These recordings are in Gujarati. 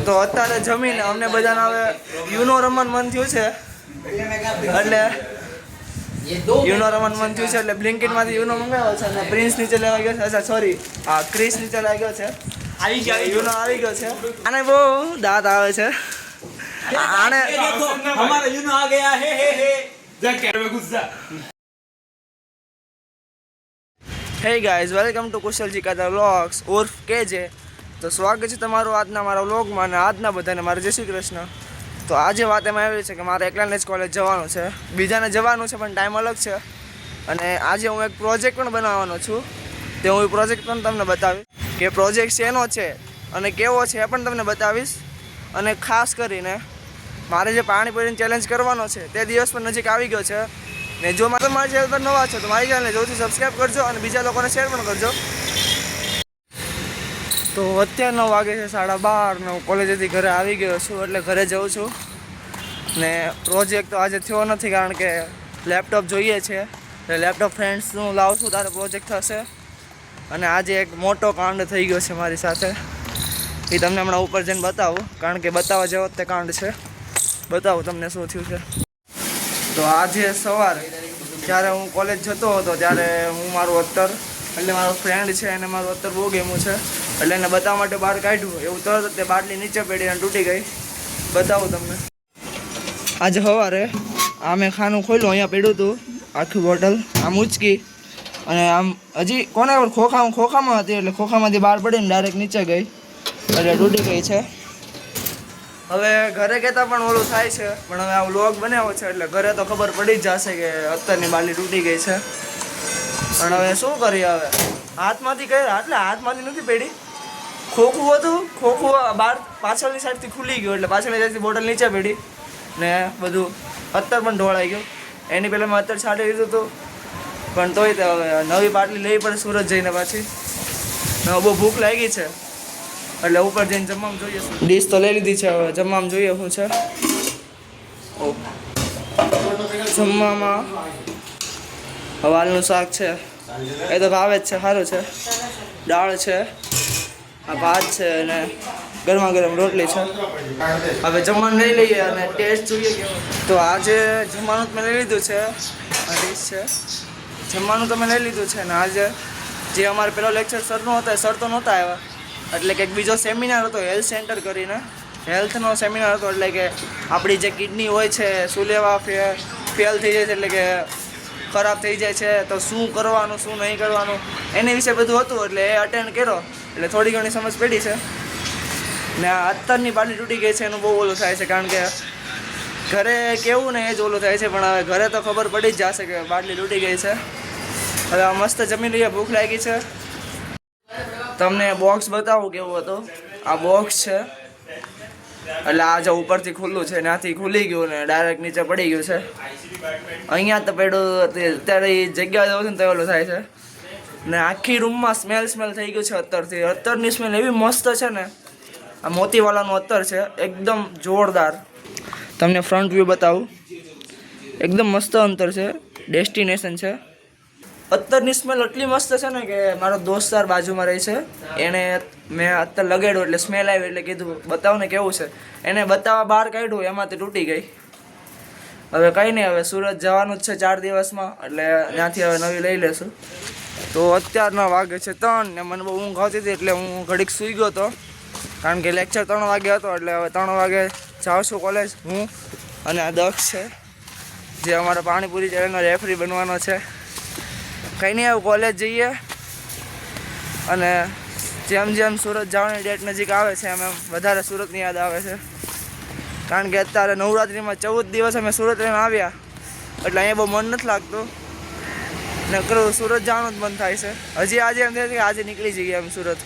તો અત્યારે જમીને અમને બધાને હવે યુનો રમવાનું મન થયું છે, એટલે યુનો રમવાનું મન થયું છે એટલે બ્લિંકિટમાંથી યુનો મંગાવ્યો છે અને પ્રિન્સ નીચે લેવા ગયો છે. અચ્છા સોરી, હા ક્રિસ નીચે લેવા ગયો છે. યુનો આવી ગયો છે. આને બહુ દાંત આવે છે. આને हमारा यूनो आ गया है जाके में गुस्सा. Hey guys, welcome to Kushalji કાદા વ્લોગ્સ ઉર્ફ કેજે. તો સ્વાગત છે તમારું આજના મારા વ્લોગમાં અને આજના બધાને મારે જય શ્રી કૃષ્ણ. તો આજે વાત એમાં આવી છે કે મારે એકલાને જ કોલેજ જવાનું છે, બીજાને જવાનું છે પણ ટાઈમ અલગ છે. અને આજે હું એક પ્રોજેક્ટ પણ બનાવવાનો છું, તે હું એ પ્રોજેક્ટ પણ તમને બતાવીશ કે પ્રોજેક્ટ શેનો છે અને કેવો છે એ પણ તમને બતાવીશ. અને ખાસ કરીને મારે જે પાણીપુરીની ચેલેન્જ કરવાનો છે તે દિવસ પણ નજીક આવી ગયો છે. ને જો તમારી ચેનલ પર નવા છો તો મારી ચેનલને જોરથી સબસ્ક્રાઈબ કરજો અને બીજા લોકોને શેર પણ કરજો. તો અત્યારે 9 વાગે છે, 12:30 ને હું કોલેજેથી ઘરે આવી ગયો છું, એટલે ઘરે જાઉં છું. ને પ્રોજેક્ટ તો આજે થયો નથી કારણ કે લેપટોપ જોઈએ છે, એટલે લેપટોપ ફ્રેન્ડ્સનું લાવશું ત્યારે પ્રોજેક્ટ થશે. અને આજે એક મોટો કાંડ થઈ ગયો છે મારી સાથે, એ તમને હમણાં ઉપર જઈને બતાવું, કારણ કે બતાવવા જેવો તે કાંડ છે. બતાવું તમને શું થયું છે. તો આજે સવારે જ્યારે હું કોલેજ જતો હતો ત્યારે હું મારું અત્તર, એટલે મારો ફ્રેન્ડ છે એને મારું અત્તર બહુ ગમ્યું છે, એટલે એને બતાવવા માટે બહાર કાઢ્યું. એવું તરત તે બાટલી નીચે પડી અને તૂટી ગઈ. બતાવું તમને. આજે સવારે આ મેં ખાનું ખોલ્યું, અહીંયા પડ્યું હતું આખી બોટલ, આમ ઉચકી અને આમ હજી કોને ખોખામાં હતી, એટલે ખોખામાંથી બહાર પડીને ડાયરેક્ટ નીચે ગઈ, એટલે તૂટી ગઈ છે. હવે ઘરે કહેતા પણ ઓલું થાય છે, પણ હવે આ વ્લોગ બનાવ્યો છે એટલે ઘરે તો ખબર પડી જ જશે કે અત્તરની બાટલી તૂટી ગઈ છે. પણ હવે શું કરીએ, હવે હાથમાંથી કઈ એટલે હાથમાંથી નથી પડી, ખોખું હતું, ખોખું બહાર પાછળની સાઈડથી ખુલી ગયું, એટલે પાછળની સાઈડથી બોટલ નીચે પડી ને બધું અત્તર પણ ઢોળાઈ ગયું. એની પહેલાં મેં અત્તર છાંટી દીધું હતું, પણ તોય તે હવે નવી બાટલી લેવી પડે સુરત જઈને પાછી. બહુ ભૂખ લાગી છે એટલે ઉપર જઈને જમવામાં જોઈએ. ડીશ તો લઈ લીધી છે, હવે જમવામાં જોઈએ શું છે. જમવામાં હવાલનું શાક છે, એ તો ભાવે જ છે, સારું છે. દાળ છે, આ ભાત છે અને ગરમા ગરમ રોટલી છે. હવે જમવાનું લઈ લઈએ અને ટેસ્ટ જોઈએ કેવો. તો આજે જમવાનું મેં લઈ લીધું છે, આ ડીશ છે. જમવાનું તો મેં લઈ લીધું છે ને આજે જે અમારે પેલો લેક્ચર સરનો હતો એ સર તો નહોતા આવ્યા, એટલે કે એક બીજો સેમિનાર હતો હેલ્થ સેન્ટર કરીને, હેલ્થનો સેમિનાર હતો. એટલે કે આપણી જે કિડની હોય છે શું લેવા ફેલ થઈ જાય છે, એટલે કે ખરાબ થઈ જાય છે, તો શું કરવાનું શું નહીં કરવાનું એની વિશે બધું હતું. એટલે એ અટેન્ડ કર્યો એટલે થોડી ઘણી સમજ પડી છે. ને આ અત્તરની બાટલી તૂટી ગઈ છે એનું બહુ ઓલું થાય છે, કારણ કે ઘરે કેવું ને એ જ ઓલું થાય છે, પણ હવે ઘરે તો ખબર પડી જ જશે કે બાટલી તૂટી ગઈ છે. હવે આ મસ્ત જમી લઈએ, ભૂખ લાગી છે. તમને બોક્સ બતાવું કેવું હતું. આ બોક્સ છે, એટલે આ જે ઉપરથી ખુલ્લું છે ત્યાંથી ખુલી ગયું ને ડાયરેક્ટ નીચે પડી ગયું છે. અહીંયા તો પડ્યું અત્યારે એ જગ્યા જવું છે ને તો ઓલું થાય છે. ને આખી રૂમમાં સ્મેલ થઈ ગયું છે અત્તરથી. અત્તરની સ્મેલ એવી મસ્ત છે ને, આ મોતીવાલાનું અત્તર છે, એકદમ જોરદાર. તમને ફ્રન્ટ વ્યૂ બતાવું, એકદમ મસ્ત અંતર છે, ડેસ્ટિનેશન છે. અત્તરની સ્મેલ એટલી મસ્ત છે ને કે મારો દોસ્તાર બાજુમાં રહે છે, એને મેં અત્તર લગાડ્યું એટલે સ્મેલ આવી એટલે કીધું બતાવ ને કેવું છે. એને બતાવવા બહાર કાઢ્યું એમાં તે તૂટી ગઈ. હવે કંઈ નહીં, હવે સુરત જવાનું જ છે 4 દિવસમાં, એટલે ત્યાંથી હવે નવી લઈ લેશું. તો અત્યારના વાગે છે 3 ને મને બહુ ઊંઘ આવતી હતી એટલે હું ઘડીક સૂઈ ગયો હતો, કારણ કે લેક્ચર 3 વાગે હતો. એટલે હવે 3 વાગે જાઉં છું કોલેજ હું અને આ દક્ષ છે જે અમારા પાણીપુરી ચેનલનો રેફરી બનવાનો છે. કંઈ નહીં, હવે કોલેજ જઈએ અને જેમ જેમ સુરત જવાની ડેટ નજીક આવે છે એમ વધારે સુરતની યાદ આવે છે, કારણ કે અત્યારે નવરાત્રિમાં 14 દિવસ અમે સુરત રહીને આવ્યા, એટલે અહીંયા બહુ મન નથી લાગતું ને કરું સુરત જવાનું જ મન થાય છે. હજી આજે એમ થાય છે કે આજે નીકળી જઈએ એમ સુરત.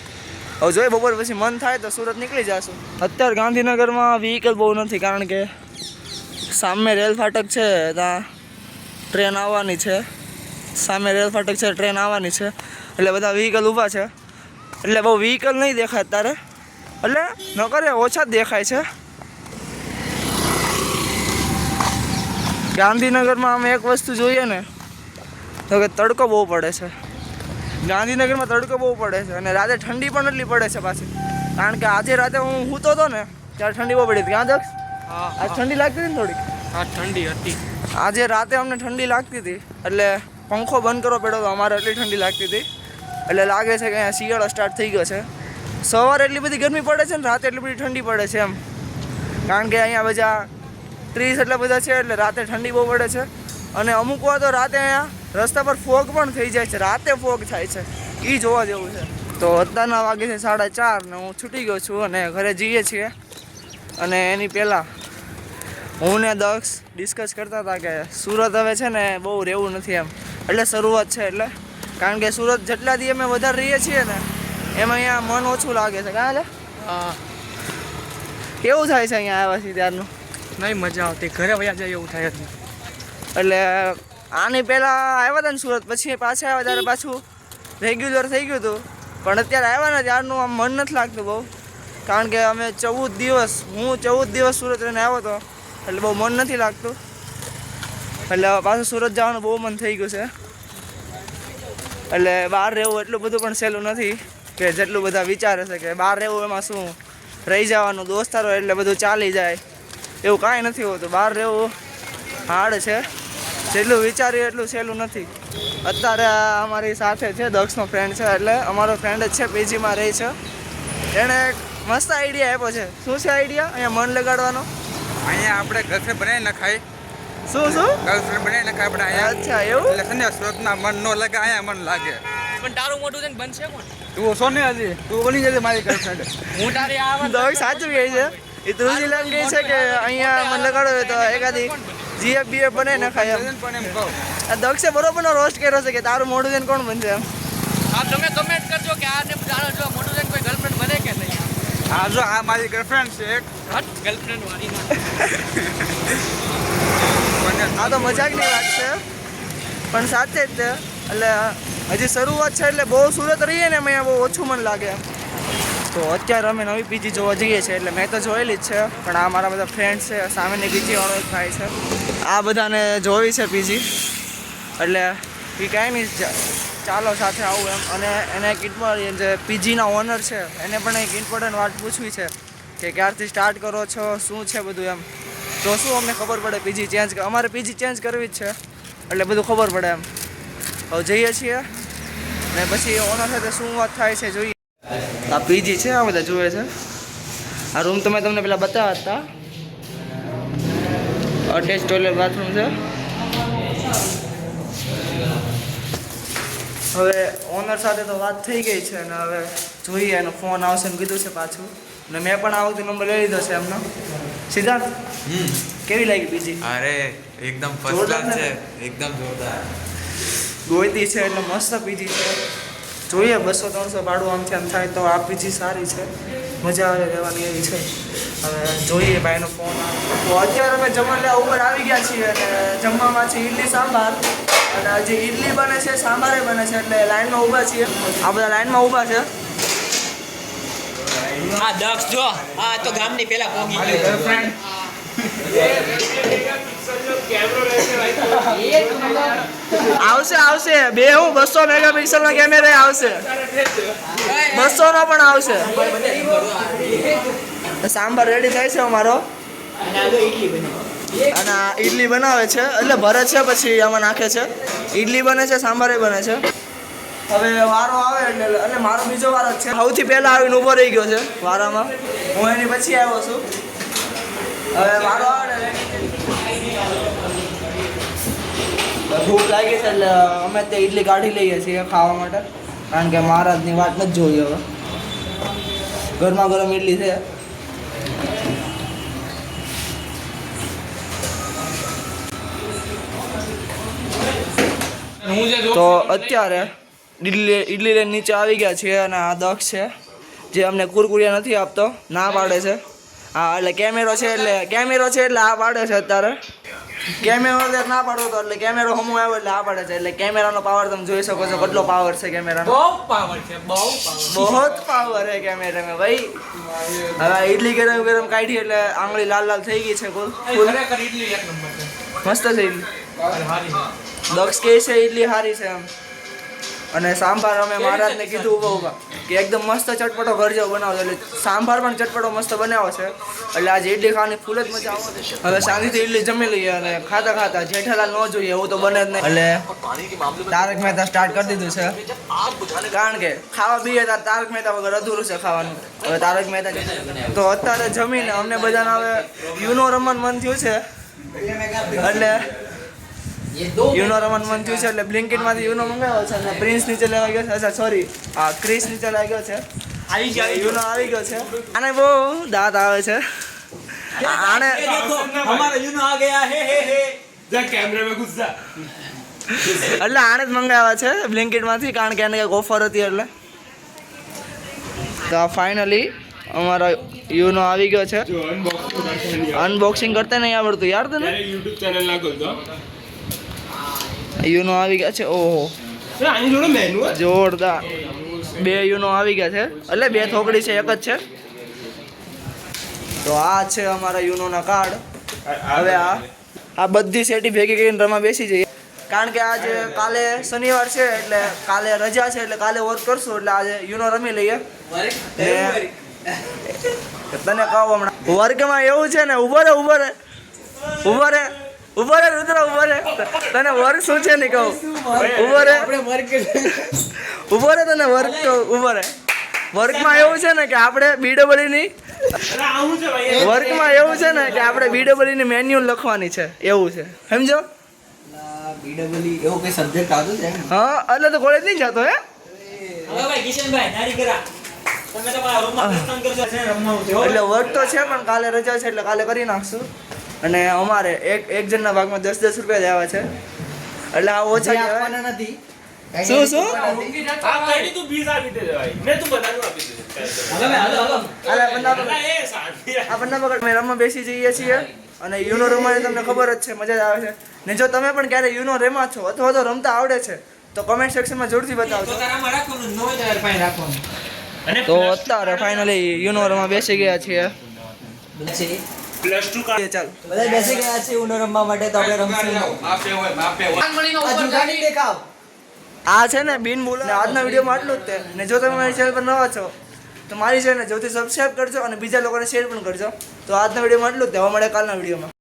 હવે જોઈએ બપોર પછી મન થાય તો સુરત નીકળી જશું. અત્યારે ગાંધીનગરમાં વ્હીકલ બહુ નથી, કારણ કે સામે રેલ ફાટક છે, ત્યાં ટ્રેન આવવાની છે. સામે રેલ ફાટક છે, ટ્રેન આવવાની છે, એટલે બધા વ્હીકલ ઊભા છે. એટલે બહુ વ્હીકલ નહીં દેખાય અત્યારે, એટલે ન કરે ઓછા જ દેખાય છે. ગાંધીનગરમાં અમે એક વસ્તુ જોઈએ ને તો કે તડકો બહુ પડે છે. ગાંધીનગરમાં તડકો બહુ પડે છે અને રાતે ઠંડી પણ એટલી પડે છે પાછી. કારણ કે આજે રાતે હું સૂતો હતો ને ત્યારે ઠંડી બહુ પડી હતી. ક્યાં દક્ષ? હા આજ ઠંડી લાગતી હતી ને થોડીક. હા ઠંડી હતી. આજે રાતે અમને ઠંડી લાગતી હતી એટલે પંખો બંધ કરવો પડ્યો હતો અમારે, એટલી ઠંડી લાગતી હતી. એટલે લાગે છે કે અહીંયા શિયાળો સ્ટાર્ટ થઈ ગયો છે. સવારે એટલી બધી ગરમી પડે છે ને રાતે એટલી બધી ઠંડી પડે છે એમ, કારણ કે અહીંયા બધા ટ્રીસ એટલા બધા છે એટલે રાતે ઠંડી બહુ પડે છે. અને અમુક વાર તો રાતે અહીંયા રસ્તા પર ફોગ પણ થઈ જાય છે, રાતે ફોગ થાય છે, એ જોવા જેવું છે. તો અત્યારના વાગે છે 4:30 ને હું છૂટી ગયો છું અને ઘરે જઈએ છીએ. અને એની પહેલાં હું ને દક્ષ ડિસ્કસ કરતા હતા કે સુરત હવે છે ને બહુ રહેવું નથી એમ, એટલે શરૂઆત છે એટલે, કારણ કે સુરત જેટલા દી અમે વધારે રહીએ છીએ ને એમાં અહીંયા મન ઓછું લાગે છે. કાં છે હા કેવું થાય છે અહીંયા આવ્યા છીએ ત્યારનું? નહીં મજા આવતી, ઘરે વયા જાય એવું થાય જ નહીં. એટલે આની પહેલાં આવ્યા હતા ને સુરત, પછી પાછા આવ્યા ત્યારે પાછું રેગ્યુલર થઈ ગયું હતું. પણ અત્યારે આવ્યા ને ત્યારનું આમ મન નથી લાગતું બહુ, કારણ કે અમે 14 દિવસ સુરત રહીને આવ્યો હતો એટલે બહુ મન નથી લાગતું. એટલે પાછું સુરત જવાનું બહુ મન થઈ ગયું છે. એટલે બહાર રહેવું એટલું બધું પણ સહેલું નથી કે જેટલું બધા વિચારે છે કે બહાર રહેવું એમાં શું રહી જવાનું, દોસ્તારો એટલે બધું ચાલી જાય, એવું કાંઈ નથી હોતું. બહાર રહેવું હાર્ડ છે, જેટલું વિચારીએ એટલું સહેલું નથી. અત્યારે અમારી સાથે છે દક્ષનો ફ્રેન્ડ છે, એટલે અમારો ફ્રેન્ડ જ છે, પીજીમાં રહે છે. એણે એક મસ્ત આઈડિયા આપ્યો છે. શું છે આઈડિયા અહીંયા મન લગાડવાનો? અહીંયા આપણે ગર્લફ્રેન્ડ બનાવી નખાય. શું ગર્લફ્રેન્ડ બનાવી નખાય આપણે અહીંયા. અચ્છા એવું? એટલે છે ને સુરતના મન ન લાગે, અહીંયા મન લાગે. પણ તારું મોટું છે ને બનશે કોણ? તું સોને હજી તું બની જશે મારી ગર્લફ્રેન્ડ. હું તારી આવા દક્ષ સાચું કહે છે. એ ધ્રુજીલાલ કહે છે કે અહીંયા મન લગાડો હોય તો એકાદી જીએફ બીએફ બને નખાય એમ. પણ એમ કહું આ દક્ષે બરોબરનો રોસ્ટ કર્યો છે કે તારું મોઢું છે ને કોણ બનશે એમ. આપ તમે કમેન્ટ કરજો કે આને તારો જો મોટું છે ને કોઈ ગર્લફ્રેન્ડ બને કે નહીં. આ જો આ મારી ગર્લફ્રેન્ડ છે એક. હટ ગર્લફ્રેન્ડ વાળી આ તો મજાકની વાત છે પણ સાચે જ છે. એટલે હજી શરૂઆત છે એટલે બહુ સુરત રહીએ ને એમ અહીંયા બહુ ઓછું મન લાગે એમ. તો અત્યારે અમે નવી પીજી જોવા જઈએ છીએ. એટલે મેં તો જોયેલી જ છે, પણ આ મારા બધા ફ્રેન્ડ્સ છે, સામેની પીજીવાળો એક ભાઈ છે, આ બધાને જોઈ છે પીજી. એટલે એ કાંઈ નહીં, ચાલો સાથે આવું એમ. અને એને એક ઇમ્પોર્ટન્ટ જે પીજીના ઓનર છે એને પણ એક ઇમ્પોર્ટન્ટ વાત પૂછવી છે કે ક્યારથી સ્ટાર્ટ કરો છો, શું છે બધું એમ. તો શું અમને ખબર પડે પીજી ચેન્જ, અમારે પીજી ચેન્જ કરવી જ છે એટલે બધું ખબર પડે એમ. હવે જઈએ છીએ ને પછી ઓનર સાથે શું વાત થાય છે જોઈએ. આ પીજી છે, આ બધા જુએ છે. આ રૂમ તો મેં તમને પેલા બતાવ્યા હતા. અટેચ ટોયલેટ બાથરૂમ છે. હવે ઓનર સાથે તો વાત થઈ ગઈ છે ને હવે જોઈએ, એનો ફોન આવશે ને કીધું છે પાછું. ને મેં પણ આ વખતે નંબર લઈ લીધો છે એમનો. સિદ્ધાર્થ કેવી લાગી પીજી? અરે એકદમ ફર્સ્ટ જોરદાર ક્લાસ છે. છે, એકદમ જોરદાર. ગોયતી છે એટલે મસ્ત પીજી છે. જોઈએ 200-300 ભાડું આમથી આમ થાય તો આ પીજી સારી છે, મજા આવે રહેવાની એવી છે. હવે જોઈએ ભાઈનો ફોન આવે. તો અત્યારે અમે જમવા લેવા ઉપર આવી ગયા છીએ અને જમવામાં છે ઇડલી સાંભાર, અને હજી ઇડલી બને છે, સાંભારે બને છે, એટલે લાઈનમાં ઊભા છીએ. આ બધા લાઈનમાં ઊભા છે. આ દક્ષ જો આ તો ગામની પેલા પોગી મારી ગર્લફ્રેન્ડ. આવશે બે હું 200 મેગાપિક્સલના કેમેરા આવશે, 200 નો પણ આવશે. સાંભાર રેડી થાય છે અમારો અને આ ઇડલી બનાવે છે એટલે ભરે છે પછી આમાં નાખે છે. ઇડલી બને છે, સાંભારે બને છે. હવે વારો આવે એટલે મારો બીજો વારો જ છે. સૌથી પહેલાં આવીને ઊભો રહી ગયો છે વારામાં, હું એની પછી આવ્યો છું. હવે વારો આવે ને ભૂખ લાગી છે એટલે અમે તે ઇડલી કાઢી લઈએ છીએ ખાવા માટે, કારણ કે મહારાજની વાત નથી જોઈ. હવે ગરમા ગરમ ઇડલી છે. તો અત્યારે ઇડલી લઈને નીચે આવી ગયા છીએ અને આ દક્ષ છે જે અમને કુરકુરિયા નથી આપતો, ના પાડે છે. હા એટલે કેમેરો છે એટલે આ પાડે છે. અત્યારે કેમેરો ના પાડવો તો એટલે કેમેરો હમું આવ્યો એટલે આ પાડે છે. એટલે કેમેરાનો પાવર તમે જોઈ શકો છો, કેટલો પાવર છે કેમેરાનો. બહુ પાવર છે, બહુ પાવર, બહુ પાવર છે કેમેરા में ભાઈ. હવે ઇડલી ગરમ ગરમ કાઢી એટલે આંગળી લાલ લાલ થઈ ગઈ છે. ખરેખર ઇડલી એક નંબર છે, મસ્ત છે ઇડલી. હારી. દક્ષ કહે છે ઇડલી સારી છે એમ. અને સાંભાર અમે મહારાજને કીધું ઊભા ઊભા કે એકદમ મસ્ત ચટપટો ઘર જેવો બનાવો છે. એટલે સાંભાર પણ ચટપટો મસ્ત બનાવો છે. એટલે આજે ઇડલી ખાવાની ફૂલ જ મજા આવે. હવે શાંતિથી ઇડલી જમી લઈએ અને ખાતા ખાતા જેઠાલાલ ન જોઈએ એવું તો બને જ નહીં. એટલે તારક મહેતા સ્ટાર્ટ કરી દીધું છે, કારણ કે ખાવા બીએ ત્યારે તારક મહેતા વગર અધૂરું છે ખાવાનું. હવે તારક મહેતા તો અત્યારે જમીને અમને બધાને હવે યુનો રમવાનું મન થયું છે. એટલે યુનો રમવાનું મન થયું છે એટલે બ્લિંકિટમાંથી યુનો મંગાવ્યો છે અને પ્રિન્સ નીચે લેવા ગયો છે. અચ્છા સોરી, હા ક્રિસ નીચે લેવા ગયો છે. યુનો આવી ગયો છે. આને બહુ દાંત આવે છે. આને हमारा यूनो आ गया हे जा कैमरे में घुस जा એટલે આને જ મંગાવ્યા છે બ્લિંકિટમાંથી, કારણ કે એને કંઈક ઓફર હતી એટલે. તો ફાઇનલી અમારો યુનો આવી ગયો છે. जो अनबॉक्सिंग અનબોક્સિંગ કરતા નહીં આવડતું યાર તને. YouTube ચેનલ ના ખોલતો યુનો આવી ગયા છે. ઓહો આની જોડે મેનુ જોરદાર. 2 યુનો આવી ગયા છે, એટલે 2 થોકડી છે, એક જ છે. તો આ છે અમારા યુનોના કાર્ડ. હવે આ બધી સેટી ભેગી કરીને રમવા બેસી જઈએ, કારણ કે આજે કાલે શનિવાર છે એટલે કાલે રજા છે, એટલે કાલે વર્ક કરશું. એટલે આજે યુનો રમી લઈએ. ને તને કહું હમણાં વર્કમાં એવું છે ને, ઉભો રે રુદ્ર, ઉભો રે. તને વર્ક શું છે ને કહું, ઉભો રે તને વર્ક કહું, ઉભો રે. વર્કમાં એવું છે ને કે આપણે BWની વર્કમાં એવું છે ને કે આપણે BWની મેન્યુઅલ લખવાની છે, એવું છે, સમજો. એવું કઈ સબ્જેક્ટ આવતું છે? હા, એટલે તો કોલેજ નહીં જતો હે. હવે ભાઈ કિશનભાઈ નારી કરા તમે તમારા રૂમમાં પ્રસ્થાન કરજો છે રમવાનું છે એટલે વર્ક તો છે પણ કાલે રજા છે એટલે કાલે કરી નાખશું. અને અમારે એક જણના ભાગમાં 10-10 રૂપિયા જ આવ્યા છે, એટલે આ ઓછા કહેવાય. આપવાના નથી. શું આ ગાડી તું 20 આપી દે ભાઈ, મેં તું બધાનું આપી દે. હલો અરે બંદા પકડ. એ સાંભળી આ બંદા પકડ. અમે રમવા બેસી જઈએ છીએ અને યુનો રમવાની તમને ખબર જ છે, મજા જ આવે છે. ને જો તમે પણ ક્યારે યુનો રમા છો અથવા તો રમતા આવડે છે તો કમેન્ટ સેક્શનમાં જરૂરથી બતાવજો. તારામાં રાખવાનું ન હોય તારે પાસે રાખવાનું. તો અત્યારે ફાઇનલી યુનો રમવા બેસી ગયા છીએ. બેસી +2 કા ચાલ બધા બેસી ગયા છે ઉનો રમવા માટે, તો આપણે રમશું. આ જુગાડી દેખાવ. આ છે ને બિન બોલા. આજના વિડીયોમાં આટલું જ તે. ને જો તમે મારી ચેનલ પર નવા છો તો મારી ચેનલ જરૂરથી સબસ્ક્રાઈબ કરજો અને બીજા લોકોને શેર પણ કરજો. તો આજના વિડીયોમાં આટલું જ તે. હવે મળે કાલના વિડીયોમાં.